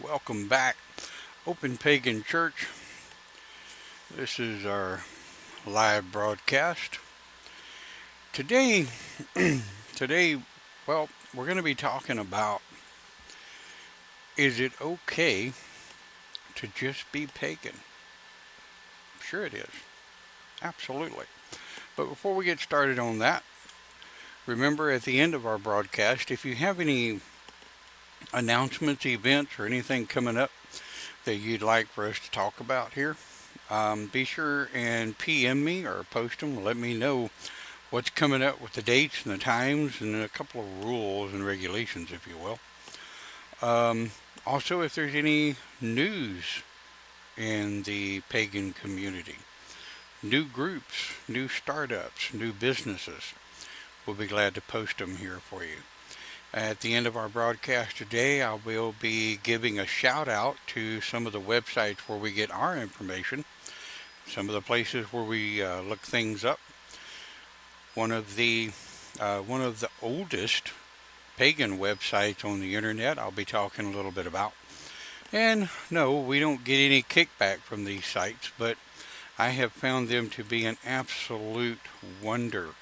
Welcome back, Open Pagan Church. This is our live broadcast. Today, today, we're going to be talking about, is it okay to just be pagan? Sure it is. Absolutely. But before we get started on that, remember at the end of our broadcast, if you have any announcements, events, or anything coming up that you'd like for us to talk about here, be sure and PM me or post them. Let me know what's coming up with the dates and the times and a couple of rules and regulations, if you will. Also, if there's any news in the pagan community, new groups, new startups, new businesses, we'll be glad to post them here for you. At the end of our broadcast today, I will be giving a shout out to some of the websites where we get our information, some of the places where we look things up. One of the oldest pagan websites on the internet I'll be talking a little bit about. And no, we don't get any kickback from these sites, but I have found them to be an absolute wonder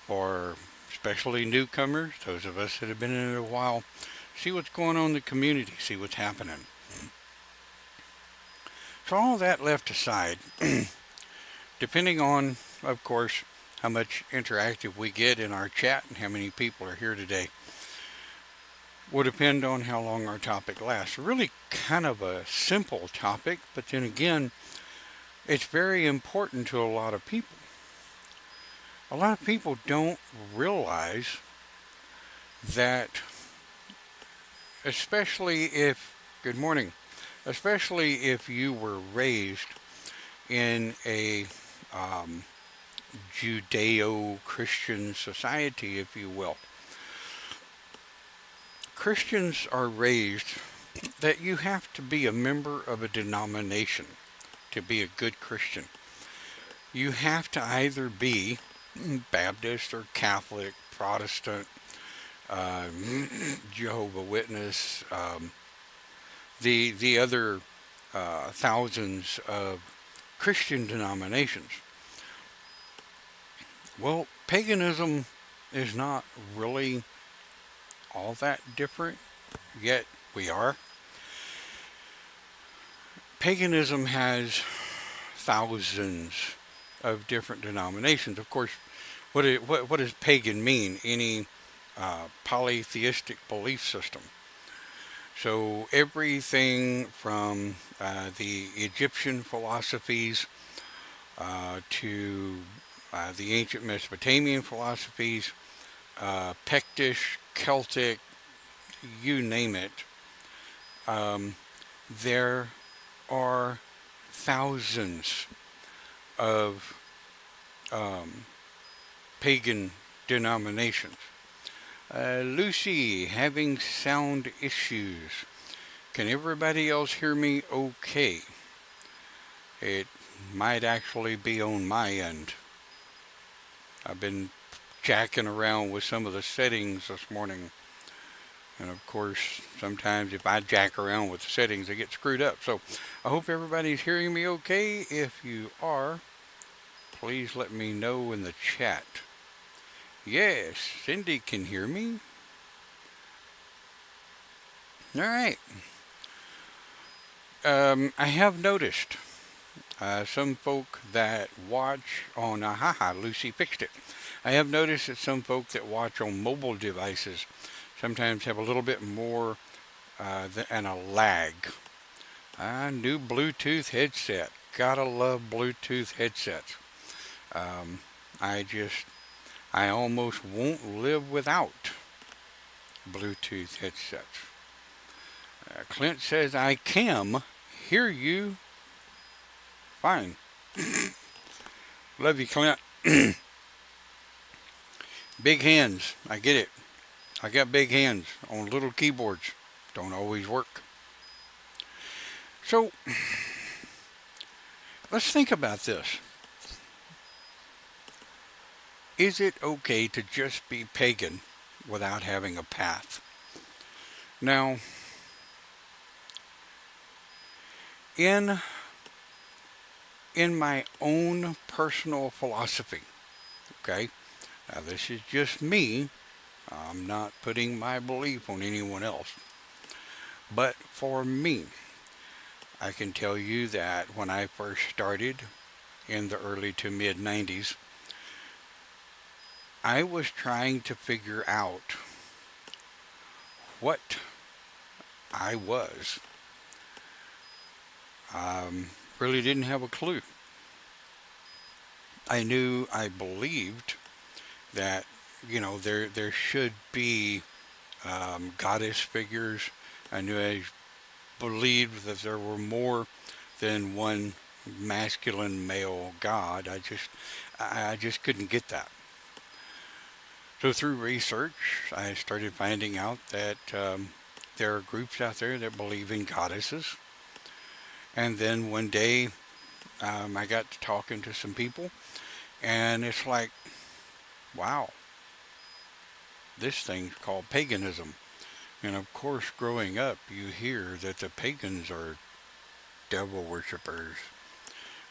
for especially newcomers, those of us that have been in it a while, see what's going on in the community, see what's happening. So all that left aside, depending on, of course, how much interactive we get in our chat and how many people are here today, will depend on how long our topic lasts. Really kind of a simple topic, but then again, it's very important to a lot of people. A lot of people don't realize that, especially if you were raised in a Judeo-Christian society, if you will. Christians are raised that you have to be a member of a denomination to be a good Christian. You have to either be Baptist or Catholic, Protestant, Jehovah's Witness, the other thousands of Christian denominations. Well, paganism is not really all that different, yet we are. Paganism has thousands of different denominations. Of course, what does pagan mean? Any polytheistic belief system. So everything from the Egyptian philosophies to the ancient Mesopotamian philosophies, Pictish, Celtic, you name it. There are thousands of pagan denominations. Lucy, having sound issues. Can everybody else hear me okay? It might actually be on my end. I've been jacking around with some of the settings this morning. And of course, sometimes if I jack around with the settings, they get screwed up. So I hope everybody's hearing me okay. If you are, please let me know in the chat. Yes, Cindy can hear me. All right. I have noticed some folk that watch on, Lucy fixed it. I have noticed that some folk that watch on mobile devices sometimes have a little bit more and a lag. New Bluetooth headset. Gotta love Bluetooth headsets. I almost won't live without Bluetooth headsets. Clint says, I can hear you fine. Love you, Clint. Big hands. I get it. I got big hands on little keyboards. Don't always work. So, let's think about this. Is it okay to just be pagan without having a path? Now, In in my own personal philosophy, okay? Now this is just me. I'm not putting my belief on anyone else. But for me, I can tell you that when I first started in the early to mid 90s, I was trying to figure out what I was. Really didn't have a clue. I believed that, there should be goddess figures. I believed that there were more than one masculine male god. I just couldn't get that. So through research, I started finding out that there are groups out there that believe in goddesses. And then one day, I got to talking to some people, and it's like, wow, this thing's called paganism. And of course, growing up, you hear that the pagans are devil worshippers.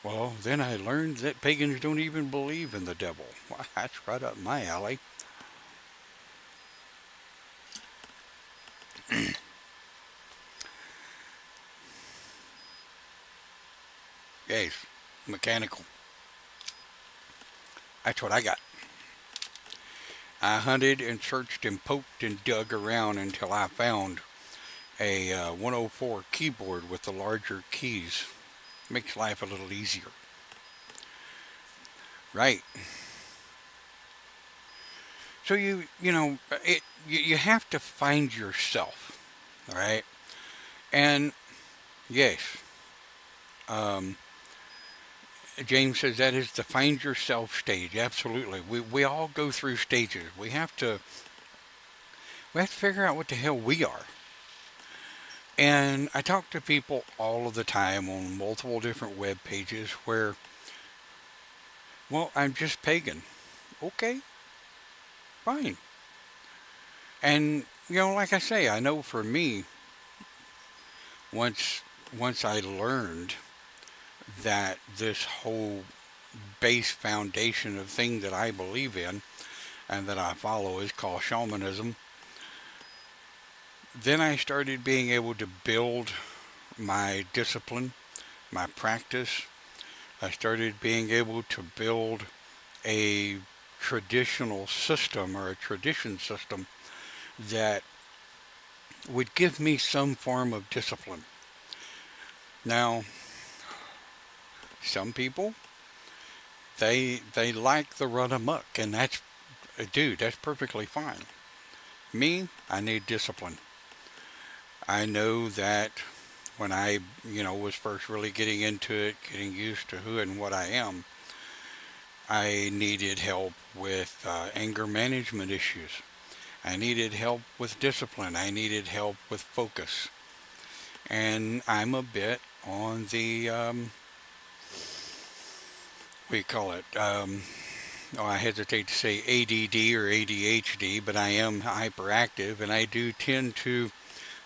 Well, then I learned that pagans don't even believe in the devil. Well, that's right up my alley. Yes, mechanical. That's what I got. I hunted and searched and poked and dug around until I found a 104 keyboard with the larger keys. Makes life a little easier. Right. So you have to find yourself, all right? And yes, um, James says that is the find yourself stage. Absolutely. We all go through stages. We have to figure out what the hell we are. And I talk to people all of the time on multiple different web pages where, well, I'm just pagan. Okay, fine. And like I say, I know for me, once once I learned that this whole base foundation of thing that I believe in and that I follow is called shamanism, then I started being able to build my discipline, my practice. I started being able to build a traditional system or a tradition system that would give me some form of discipline. Now, some people they like the run amok, and that's perfectly fine. Me, I need discipline. I know that when I was first really getting into it, getting used to who and what I am, I needed help with anger management issues. I needed help with discipline. I needed help with focus. And I'm a bit on the, what do you call it? I hesitate to say ADD or ADHD, but I am hyperactive and I do tend to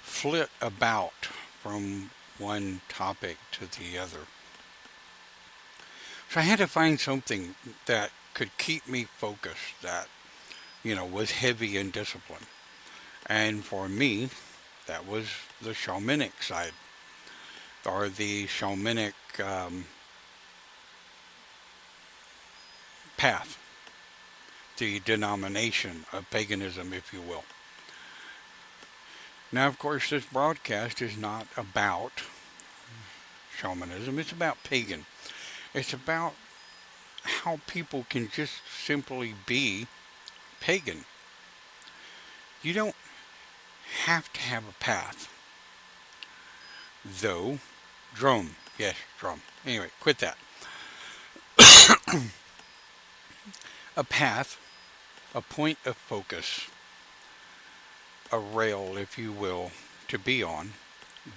flit about from one topic to the other. So I had to find something that could keep me focused, that, was heavy in discipline. And for me, that was the shamanic side, or the shamanic path, the denomination of paganism, if you will. Now, of course, this broadcast is not about shamanism, it's about pagan. It's about how people can just simply be pagan. You don't have to have a path. Though, drum. Yes, drum. Anyway, quit that. A path, a point of focus, a rail, if you will, to be on,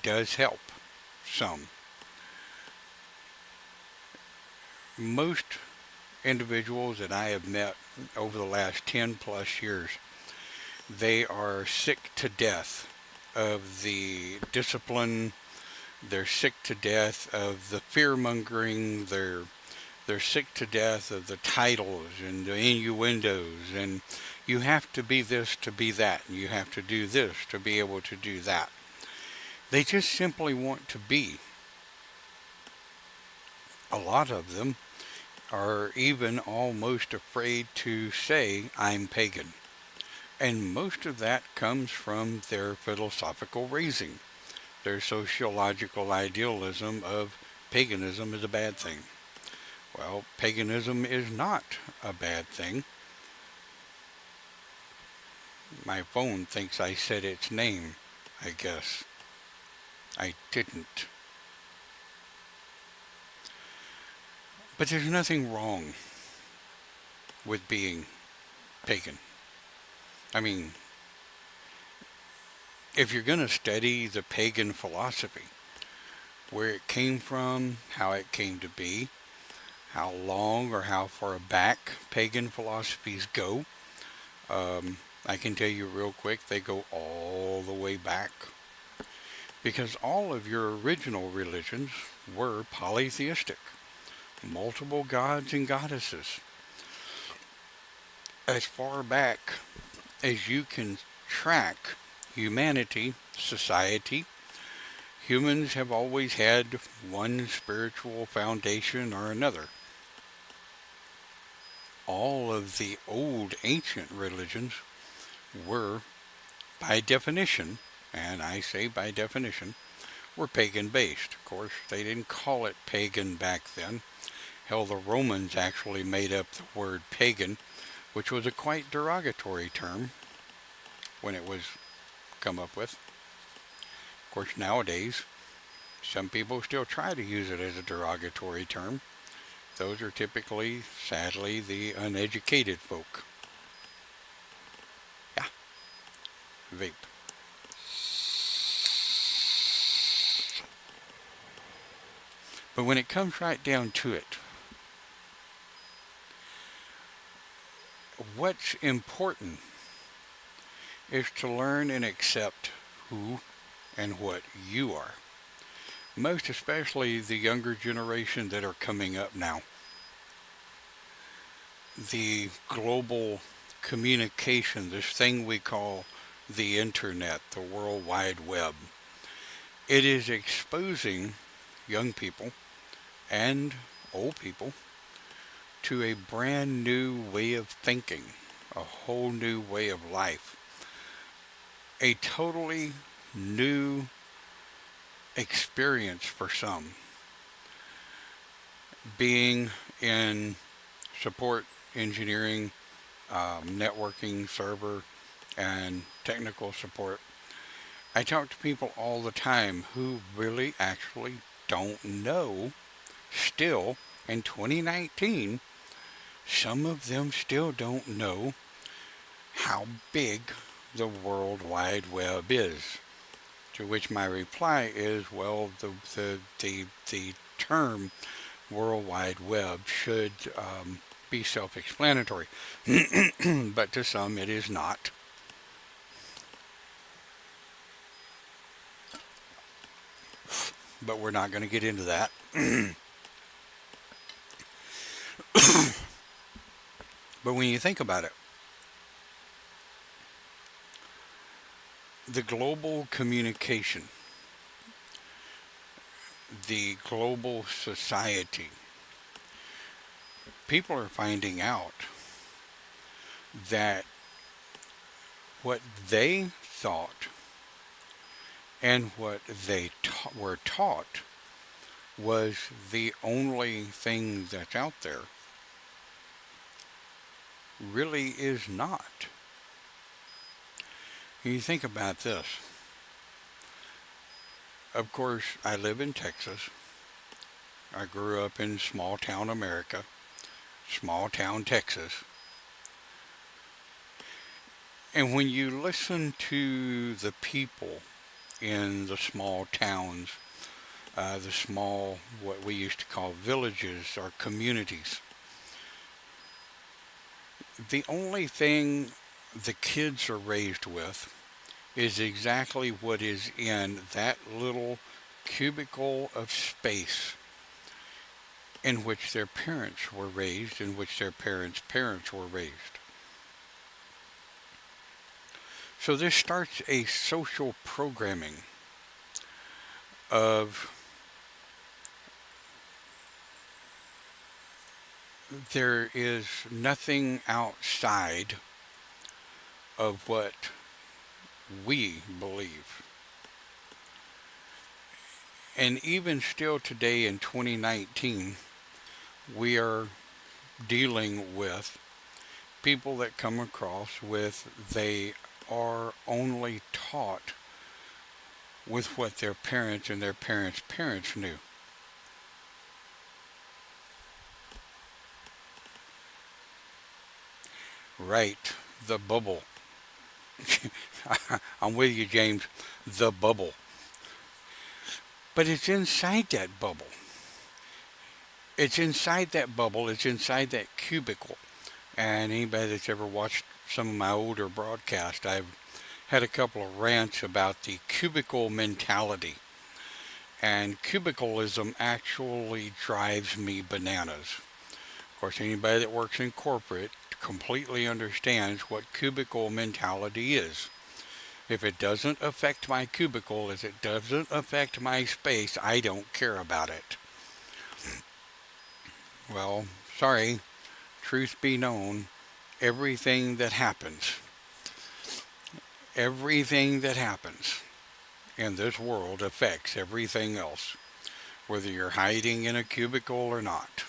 does help some. Most individuals that I have met over the last 10 plus years, they are sick to death of the discipline, They're sick to death of the fear mongering. They're sick to death of the titles and the innuendos, and you have to be this to be that, and you have to do this to be able to do that. They just simply want to be. A lot of them are even almost afraid to say, I'm pagan. And most of that comes from their philosophical raising, their sociological idealism of paganism is a bad thing. Well, paganism is not a bad thing. My phone thinks I said its name, I guess. I didn't. But there's nothing wrong with being pagan. I mean, if you're going to study the pagan philosophy, where it came from, how it came to be, how long or how far back pagan philosophies go, I can tell you real quick, they go all the way back. Because all of your original religions were polytheistic, multiple gods and goddesses. As far back as you can track humanity, society, humans have always had one spiritual foundation or another. All of the old ancient religions were, by definition, and I say by definition, were pagan based. Of course, they didn't call it pagan back then. Hell, the Romans actually made up the word pagan, which was a quite derogatory term when it was come up with. Of course, nowadays, some people still try to use it as a derogatory term. Those are typically, sadly, the uneducated folk. Yeah, vape. But when it comes right down to it, what's important is to learn and accept who and what you are. Most especially the younger generation that are coming up now. The global communication, this thing we call the internet, the World Wide Web, it is exposing young people and old people to a brand new way of thinking, a whole new way of life, a totally new experience for some. Being in support engineering, networking, server, and technical support, I talk to people all the time who really actually don't know. Still, in 2019, some of them still don't know how big the World Wide Web is. To which my reply is, well, the term World Wide Web should be self-explanatory, but to some it is not. But we're not going to get into that. But when you think about it, the global communication, the global society, people are finding out that what they thought and what they were taught was the only thing that's out there really is not. You think about this. Of course, I live in Texas. I grew up in small town America, small town Texas. And when you listen to the people in the small towns, the small, what we used to call villages or communities, the only thing the kids are raised with is exactly what is in that little cubicle of space in which their parents were raised, in which their parents were raised. So this starts a social programming of there is nothing outside of what we believe. And even still today in 2019, we are dealing with people that come across with they are only taught with what their parents and their parents' knew. Right, the bubble. I'm with you, James. The bubble. But it's inside that bubble. It's inside that bubble. It's inside that cubicle. And anybody that's ever watched some of my older broadcasts, I've had a couple of rants about the cubicle mentality. And cubicleism actually drives me bananas. Of course, anybody that works in corporate completely understands what cubicle mentality is. If it doesn't affect my cubicle, if it doesn't affect my space, I don't care about it. Well, sorry, truth be known, everything that happens in this world affects everything else, whether you're hiding in a cubicle or not.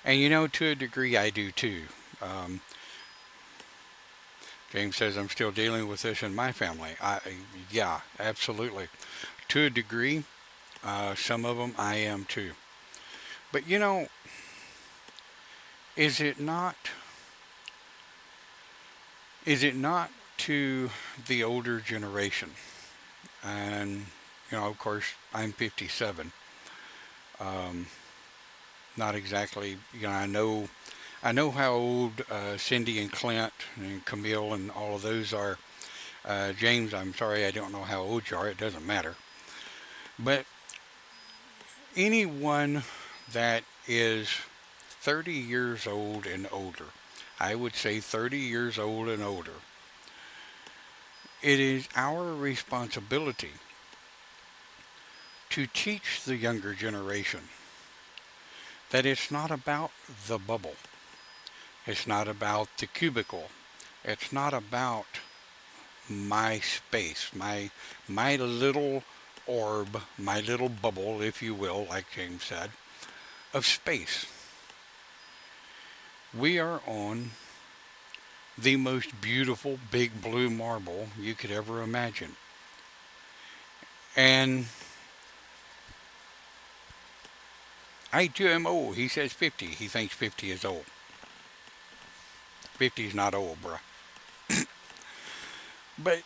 And you know, to a degree, I do too. James says, I'm still dealing with this in my family. Yeah, absolutely. To a degree, some of them I am too. But you know, is it not to the older generation? And, you know, of course, I'm 57. Not exactly, you know, I know how old Cindy and Clint and Camille and all of those are. James, I'm sorry, I don't know how old you are. It doesn't matter. But anyone that is 30 years old and older, I would say 30 years old and older, it is our responsibility to teach the younger generation that it's not about the bubble. It's not about the cubicle. It's not about my space, my little orb, my little bubble, if you will, like James said, of space. We are on the most beautiful big blue marble you could ever imagine. And I too am old. He says 50. He thinks 50 is old. 50 is not old, bruh. But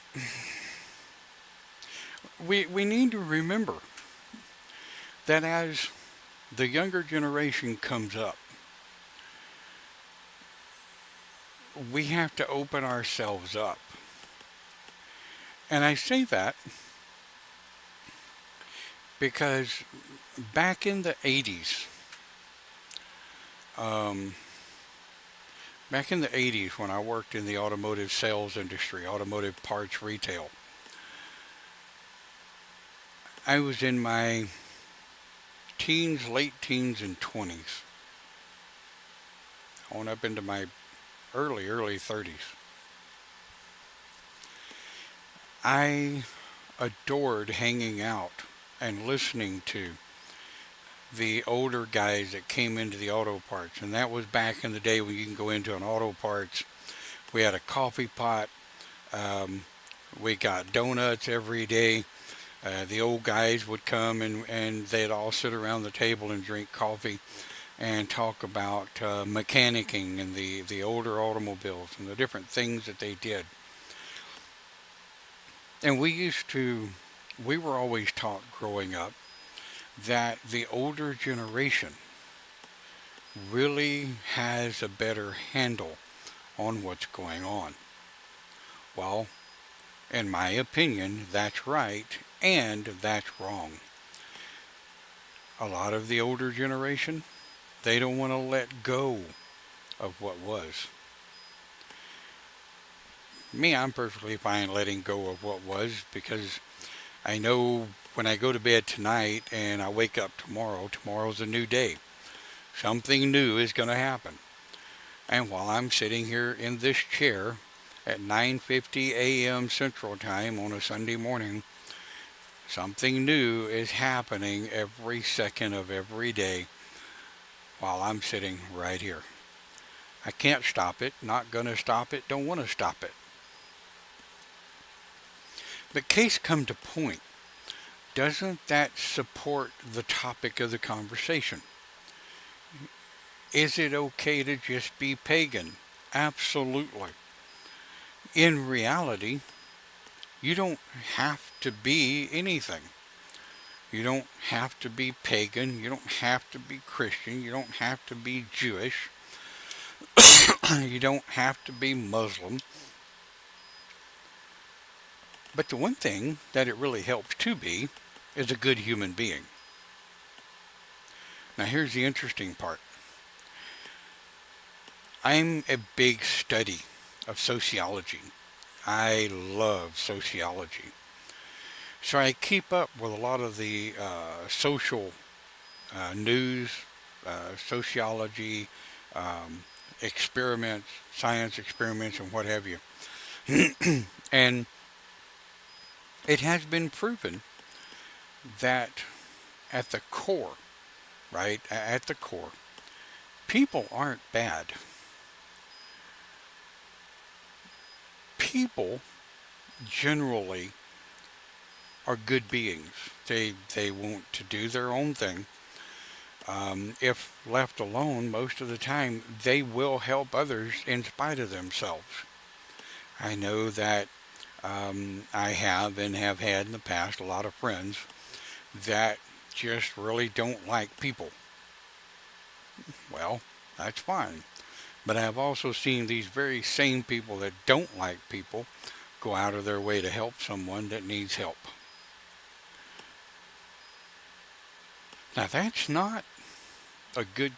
we need to remember that as the younger generation comes up, we have to open ourselves up. And I say that because back in the 80s, when I worked in the automotive sales industry, automotive parts retail, I was in my teens, late teens and 20s, on up into my early 30s. I adored hanging out and listening to the older guys that came into the auto parts. And that was back in the day when you can go into an auto parts. We had a coffee pot. We got donuts every day. The old guys would come and they'd all sit around the table and drink coffee and talk about mechanicking and the older automobiles and the different things that they did. And we were always taught growing up that the older generation really has a better handle on what's going on. Well, in my opinion, that's right, And that's wrong. A lot of the older generation, they don't want to let go of what was. Me, I'm perfectly fine letting go of what was because I know when I go to bed tonight and I wake up tomorrow, tomorrow's a new day. Something new is going to happen. And while I'm sitting here in this chair at 9:50 a.m. Central Time on a Sunday morning, something new is happening every second of every day while I'm sitting right here. I can't stop it, not going to stop it, don't want to stop it. But case come to point, doesn't that support the topic of the conversation? Is it okay to just be pagan? Absolutely. In reality, you don't have to be anything. You don't have to be pagan. You don't have to be Christian. You don't have to be Jewish. You don't have to be Muslim. But the one thing that it really helps to be is a good human being. Now here's the interesting part. I'm a big study of sociology. I love sociology. So I keep up with a lot of the social news, sociology, experiments, science experiments, and what have you. And it has been proven that at the core, right, at the core, people aren't bad. People generally are good beings. They want to do their own thing. If left alone, most of the time, they will help others in spite of themselves. I know that I have and have had in the past a lot of friends that just really don't like people. Well, that's fine. But I've also seen these very same people that don't like people go out of their way to help someone that needs help. Now, that's not a good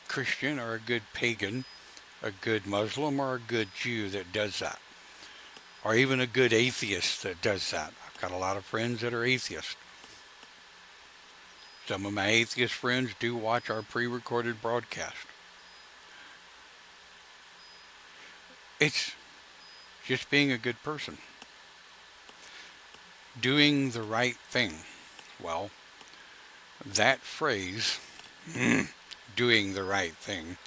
Christian or a good pagan, a good Muslim or a good Jew that does that, or even a good atheist that does that. I've got a lot of friends that are atheists. Some of my atheist friends do watch our pre-recorded broadcast. It's just being a good person. Doing the right thing. Well, that phrase, doing the right thing,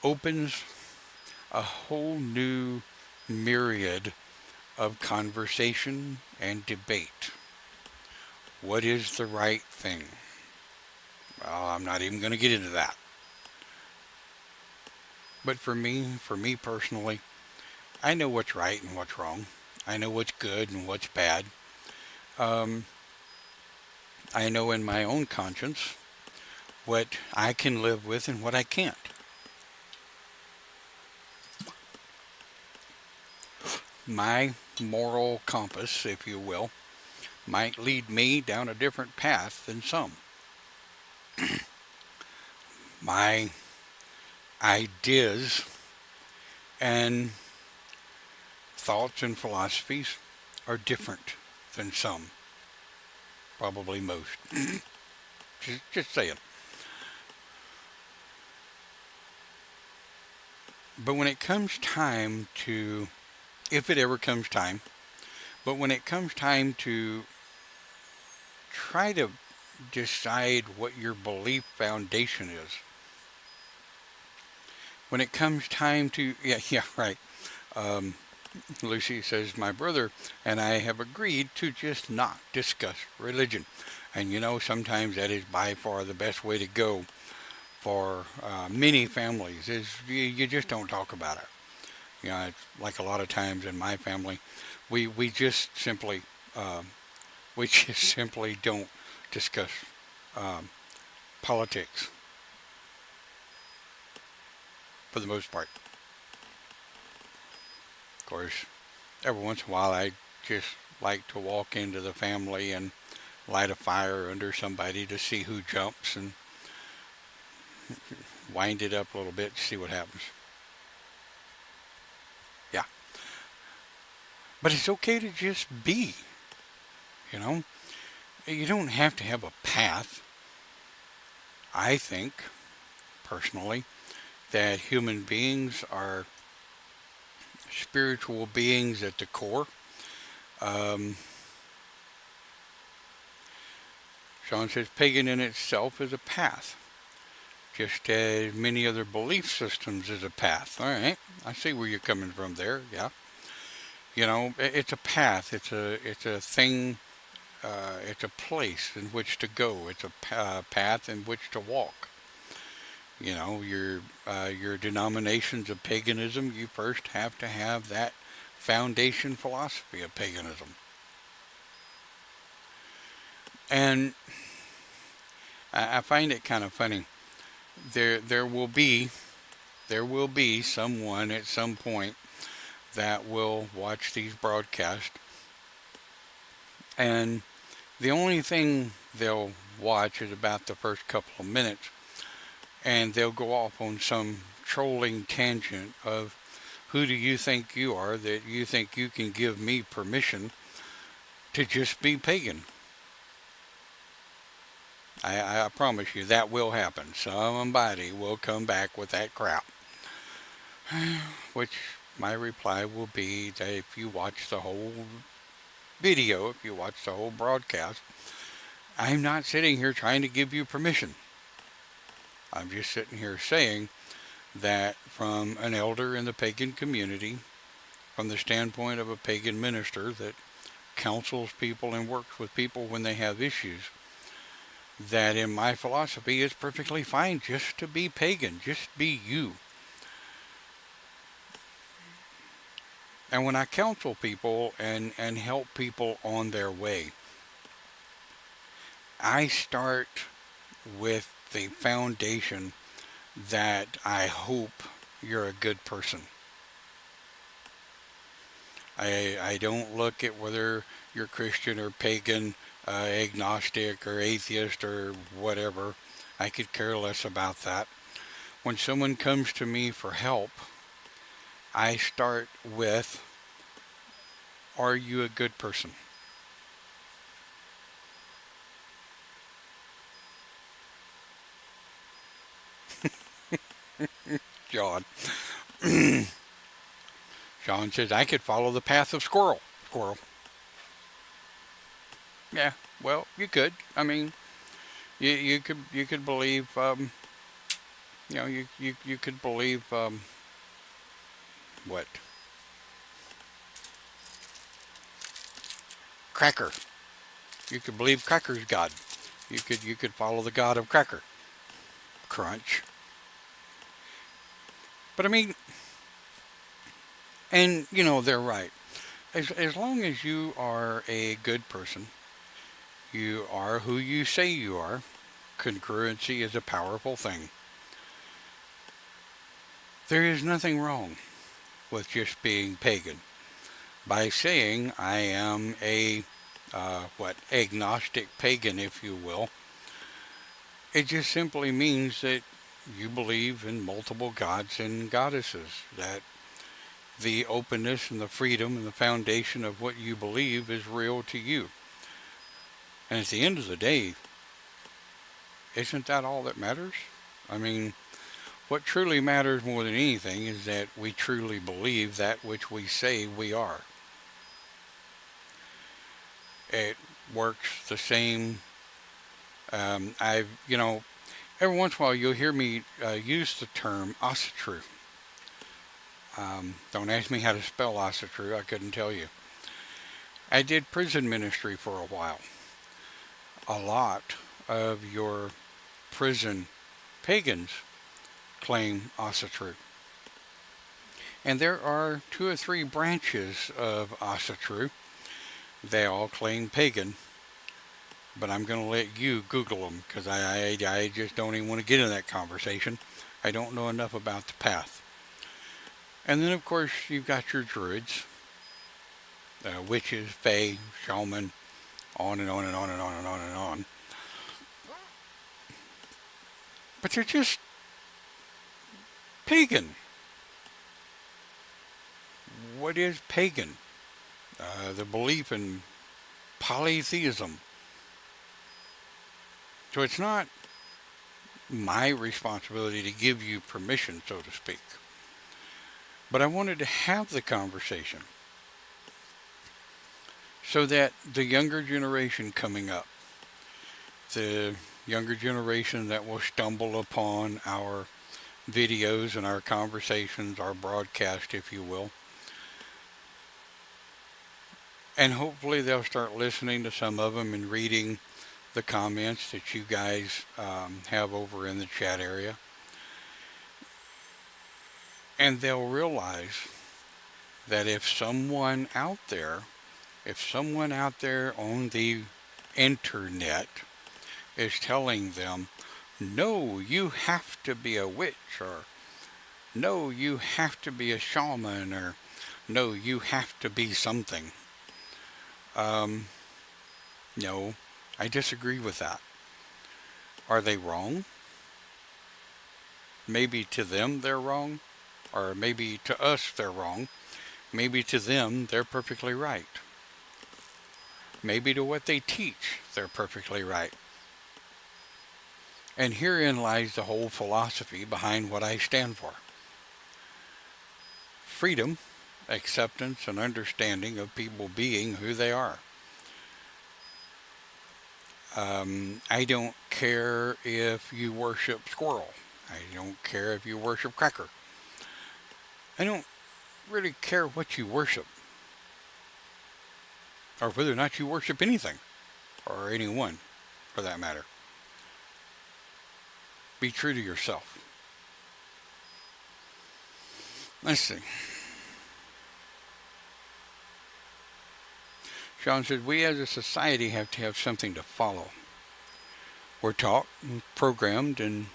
opens a whole new myriad of conversation and debate. What is the right thing? Well, I'm not even going to get into that. But for me personally, I know what's right and what's wrong. I know what's good and what's bad. I know in my own conscience what I can live with and what I can't. My moral compass, if you will, might lead me down a different path than some. My ideas and thoughts and philosophies are different than some, probably most. just saying. But when it comes time to, if it ever comes time, but when it comes time to try to decide what your belief foundation is, when it comes time to, yeah, right. Lucy says, my brother and I have agreed to just not discuss religion. And you know, sometimes that is by far the best way to go for many families, is you just don't talk about it. You know, it's like a lot of times in my family, we just simply don't discuss politics for the most part. course, every once in a while I just like to walk into the family and light a fire under somebody to see who jumps and wind it up a little bit to see what happens. Yeah. But it's okay to just be, you know? You don't have to have a path. I think, personally, that human beings are spiritual beings at the core. Um, Sean says pagan in itself is a path, just as many other belief systems is a path. All right, I see where you're coming from there. Yeah, it's a path. It's a thing. It's a place in which to go. It's a path in which to walk. Your denominations of paganism. You first have to have that foundation philosophy of paganism. And I find it kind of funny. There will be someone at some point that will watch these broadcasts, and the only thing they'll watch is about the first couple of minutes, and they'll go off on some trolling tangent of who do you think you are that you think you can give me permission to just be pagan. I promise you that will happen. Somebody will come back with that crap. Which my reply will be that if you watch the whole video, if you watch the whole broadcast, I'm not sitting here trying to give you permission. I'm just sitting here saying that from an elder in the pagan community, from the standpoint of a pagan minister that counsels people and works with people when they have issues, that in my philosophy it's perfectly fine just to be pagan, just be you. And when I counsel people and help people on their way, I start with the foundation that I hope you're a good person. I don't look at whether you're Christian or pagan, agnostic or atheist or whatever. I could care less about that. When someone comes to me for help, I start with, are you a good person? John. Sean says, I could follow the path of squirrel. Squirrel. Yeah, well, you could. I mean, you could believe, you could believe, what? Cracker. You could believe Cracker's God. You could follow the God of Cracker. Crunch. But I mean, and they're right. As long as you are a good person, you are who you say you are. Congruency is a powerful thing. There is nothing wrong with just being pagan. By saying I am a agnostic pagan, if you will, it just simply means that you believe in multiple gods and goddesses, that the openness and the freedom and the foundation of what you believe is real to you. And at the end of the day, isn't that all that matters? I mean, what truly matters more than anything is that we truly believe that which we say we are. It works the same. Every once in a while you'll hear me use the term asatru. Don't ask me how to spell asatru, I couldn't tell you. I did prison ministry for a while. A lot of your prison pagans claim asatru. And there are 2 or 3 branches of asatru. They all claim pagan. But I'm going to let you Google them, because I just don't even want to get in that conversation. I don't know enough about the path. And then, of course, you've got your druids, witches, fae, shaman, on and on and on and on and on and on. But they're just pagan. What is pagan? The belief in polytheism. So it's not my responsibility to give you permission, so to speak. But I wanted to have the conversation so that the younger generation coming up, the younger generation that will stumble upon our videos and our conversations, our broadcast, if you will, and hopefully they'll start listening to some of them and reading the comments that you guys have over in the chat area. And they'll realize that if someone out there on the internet is telling them, no, you have to be a witch, or no, you have to be a shaman, or no, you have to be something. No, I disagree with that. Are they wrong? Maybe to them they're wrong, or maybe to us they're wrong. Maybe to them they're perfectly right. Maybe to what they teach they're perfectly right. And herein lies the whole philosophy behind what I stand for. Freedom, acceptance, and understanding of people being who they are. I don't care if you worship squirrel. I don't care if you worship cracker. I don't really care what you worship, or whether or not you worship anything, or anyone, for that matter. Be true to yourself. Let's see. Sean said, we as a society have to have something to follow. We're taught and programmed and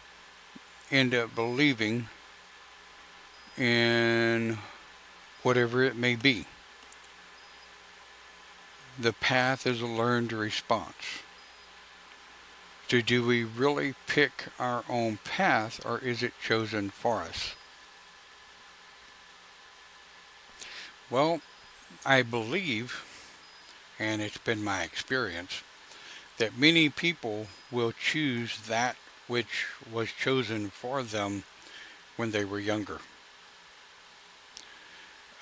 end up believing in whatever it may be. The path is a learned response. So do we really pick our own path, or is it chosen for us? Well, I believe, and it's been my experience, that many people will choose that which was chosen for them when they were younger.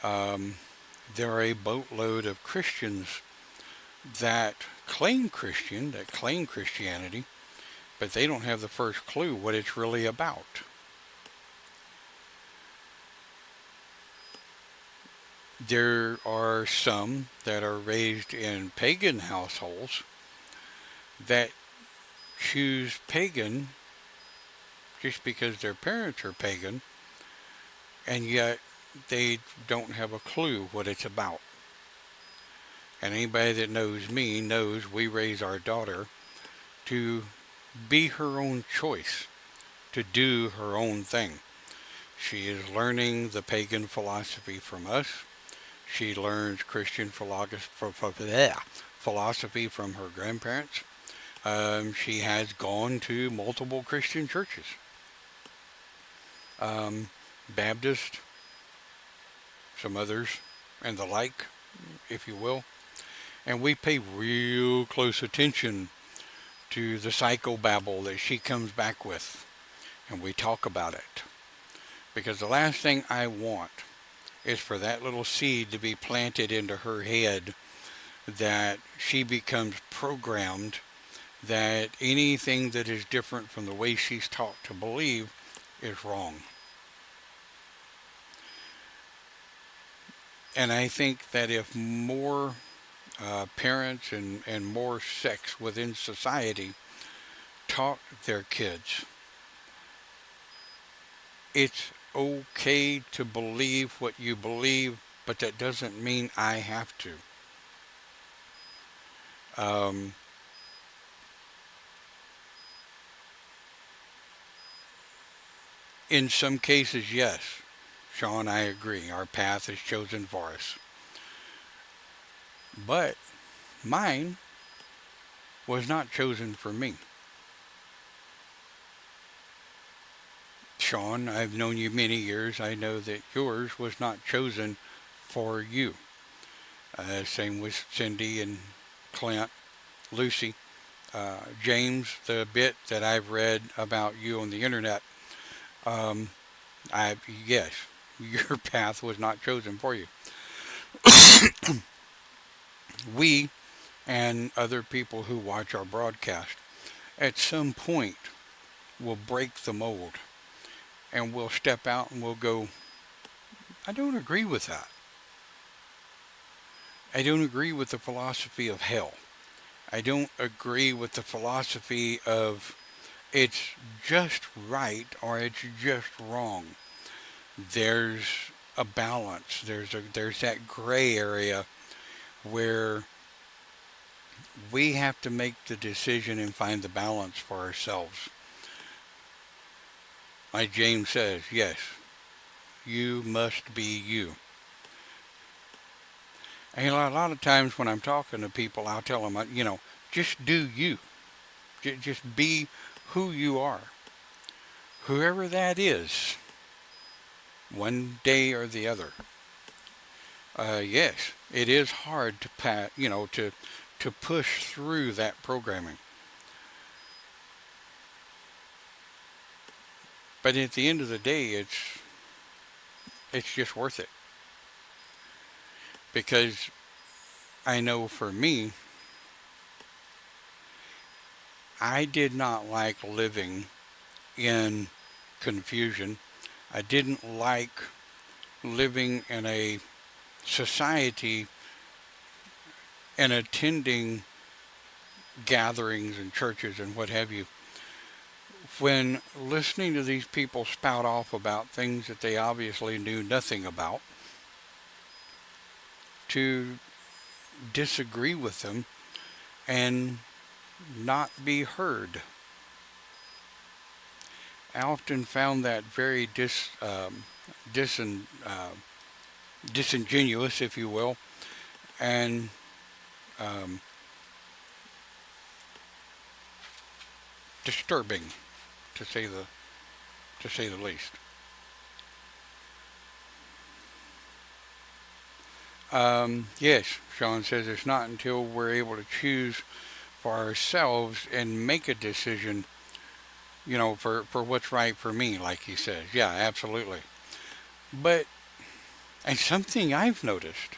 There are a boatload of Christians that claim Christianity, but they don't have the first clue what it's really about. There are some that are raised in pagan households that choose pagan just because their parents are pagan, and yet they don't have a clue what it's about. And anybody that knows me knows we raise our daughter to be her own choice, to do her own thing. She is learning the pagan philosophy from us. She learns Christian philosophy from her grandparents. She has gone to multiple Christian churches. Baptist, some others, and the like, if you will. And we pay real close attention to the psychobabble that she comes back with, and we talk about it. Because the last thing I want is for that little seed to be planted into her head that she becomes programmed that anything that is different from the way she's taught to believe is wrong. And I think that if more parents and more sects within society taught their kids it's okay to believe what you believe, but that doesn't mean I have to. In some cases, yes. Sean, I agree. Our path is chosen for us. But mine was not chosen for me. Sean, I've known you many years. I know that yours was not chosen for you. Same with Cindy and Clint, Lucy, James. The bit that I've read about you on the internet, um, yes, your path was not chosen for you. We and other people who watch our broadcast at some point will break the mold and we'll step out and we'll go, I don't agree with that. I don't agree with the philosophy of hell. I don't agree with the philosophy of it's just right or it's just wrong. There's a balance. There's that gray area where we have to make the decision and find the balance for ourselves. Like James says, yes, you must be you. And a lot of times when I'm talking to people, I'll tell them, just do you. Just be who you are. Whoever that is, one day or the other. Yes, it is hard to push through that programming. But at the end of the day, it's just worth it. Because I know for me, I did not like living in confusion. I didn't like living in a society and attending gatherings and churches and what have you. When listening to these people spout off about things that they obviously knew nothing about, to disagree with them and not be heard. I often found that very disingenuous, if you will, and disturbing, to say the least. Yes, Sean says it's not until we're able to choose for ourselves and make a decision, for what's right for me, like he says. Yeah, absolutely. But, and something I've noticed,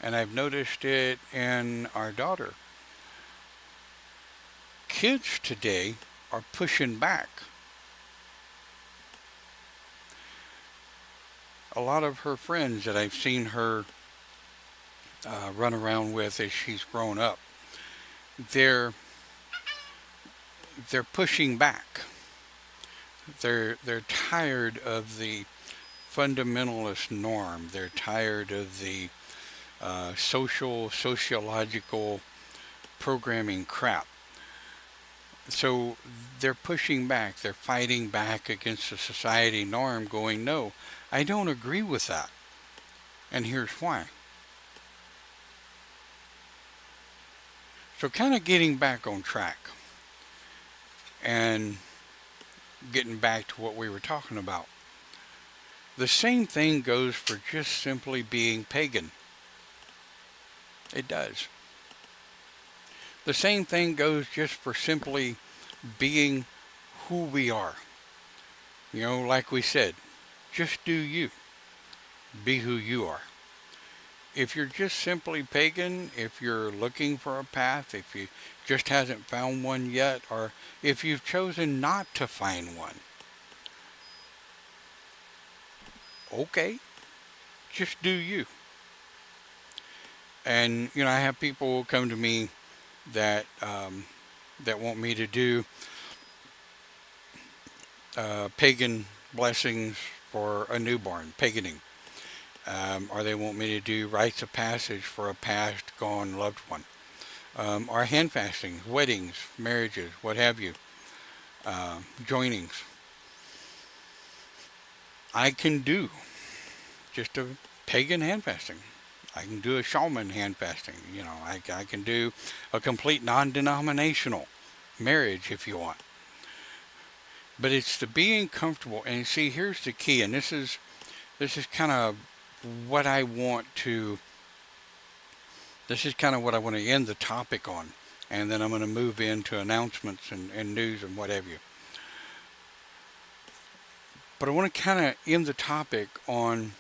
and I've noticed it in our daughter, kids today are pushing back. A lot of her friends that I've seen her run around with as she's grown up, they're pushing back. They're tired of the fundamentalist norm. They're tired of the sociological programming crap. So they're pushing back. They're fighting back against the society norm, going, no, I don't agree with that. And here's why. So kind of getting back on track and getting back to what we were talking about. The same thing goes for just simply being pagan. It does. The same thing goes just for simply being who we are. Like we said, just do you. Be who you are. If you're just simply pagan, if you're looking for a path, if you just hasn't found one yet, or if you've chosen not to find one, okay, just do you. And I have people come to me that that want me to do pagan blessings for a newborn, paganing. Or they want me to do rites of passage for a past gone loved one. Or hand fastings, weddings, marriages, what have you, joinings. I can do just a pagan hand fasting. I can do a shaman hand fasting. I can do a complete non-denominational marriage if you want. But it's the being comfortable. And see, here's the key, and this is kind of what I want to. This is kind of what I want to end the topic on, and then I'm going to move into announcements and news and what have you. But I want to kind of end the topic on,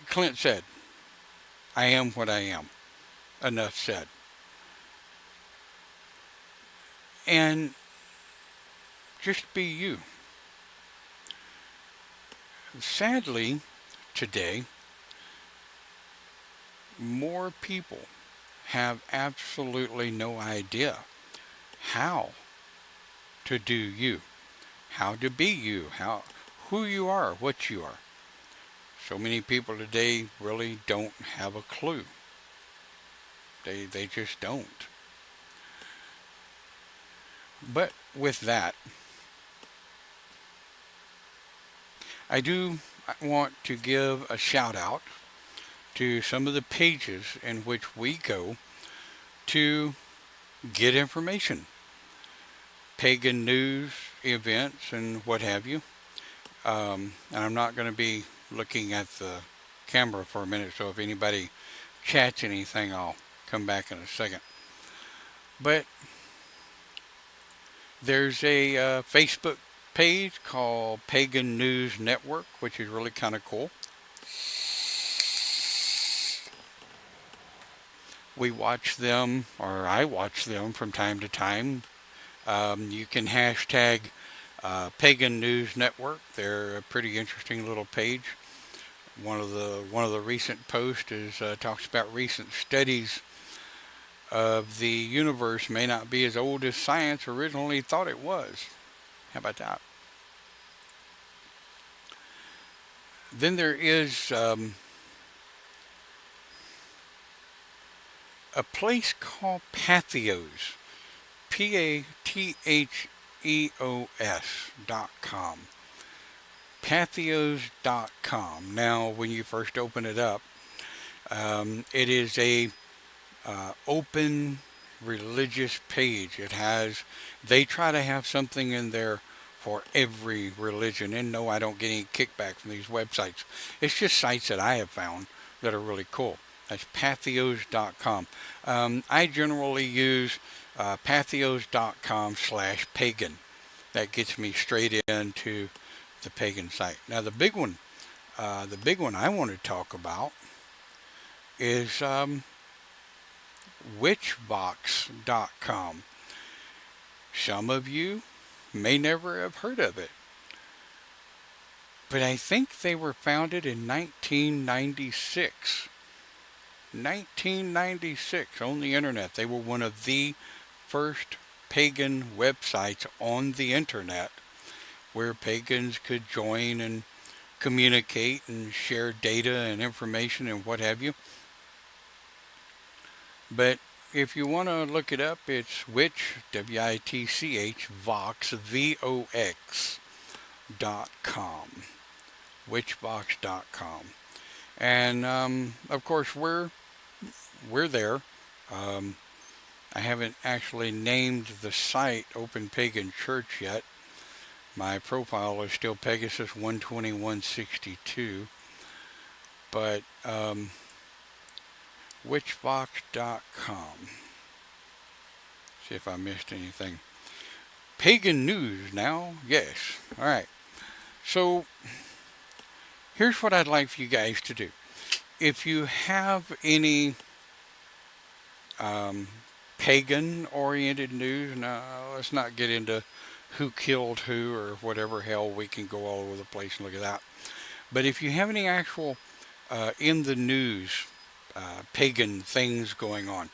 Clint said, I am what I am. Enough said. And just be you. Sadly, today, more people have absolutely no idea how to do you, how to be you, who you are, what you are. So many people today really don't have a clue. They just don't. But with that, I do want to give a shout out to some of the pages in which we go to get information. Pagan news, events, and what have you. And I'm not going to be looking at the camera for a minute, so if anybody chats anything, I'll come back in a second. But there's a Facebook page called Pagan News Network, which is really kind of cool. We watch them, or I watch them from time to time. You can hashtag Pagan News Network. They're a pretty interesting little page. One of the recent posts is talks about recent studies of the universe may not be as old as science originally thought it was. How about that? Then there is a place called Patheos, Patheos.com. Patheos.com. Now, when you first open it up, it is a open religious page. They try to have something in there for every religion. And no, I don't get any kickback from these websites. It's just sites that I have found that are really cool. That's Patheos.com. I generally use Patheos.com/pagan. That gets me straight into the pagan site. Now the big one I want to talk about is witchbox.com. Some of you may never have heard of it, but I think they were founded in 1996. 1996 on the internet. They were one of the first pagan websites on the internet where pagans could join and communicate and share data and information and what have you. But if you want to look it up, it's witch, W-I-T-C-H, Vox, V-O-X.com. Witchbox.com. And, of course, we're there. I haven't actually named the site Open Pagan Church yet. My profile is still Pegasus 12162. But, witchbox.com. See if I missed anything. Pagan news now? Yes. All right. So, here's what I'd like for you guys to do. If you have any pagan-oriented news, now let's not get into who killed who or whatever hell. We can go all over the place and look at that. But if you have any actual in the news pagan things going on,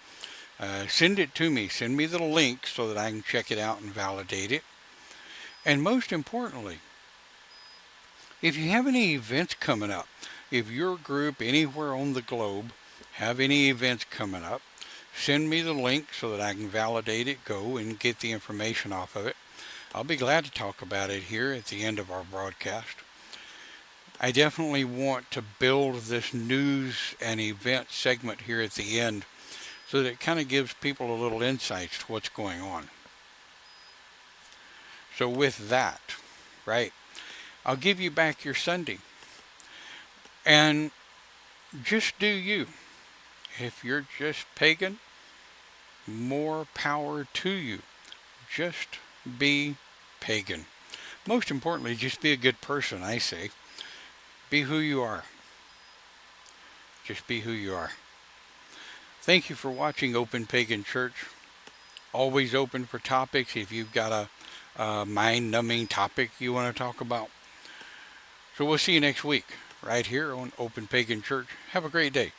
send it to me. Send me the link so that I can check it out and validate it. And most importantly, if you have any events coming up, if your group anywhere on the globe have any events coming up, send me the link so that I can validate it, go and get the information off of it. I'll be glad to talk about it here at the end of our broadcast. I definitely want to build this news and event segment here at the end so that it kind of gives people a little insight to what's going on. So with that, right, I'll give you back your Sunday. And just do you. If you're just pagan, more power to you. Just be pagan. Most importantly, just be a good person, I say. Be who you are. Just be who you are. Thank you for watching Open Pagan Church. Always open for topics if you've got a mind-numbing topic you want to talk about. So we'll see you next week, right here on Open Pagan Church. Have a great day.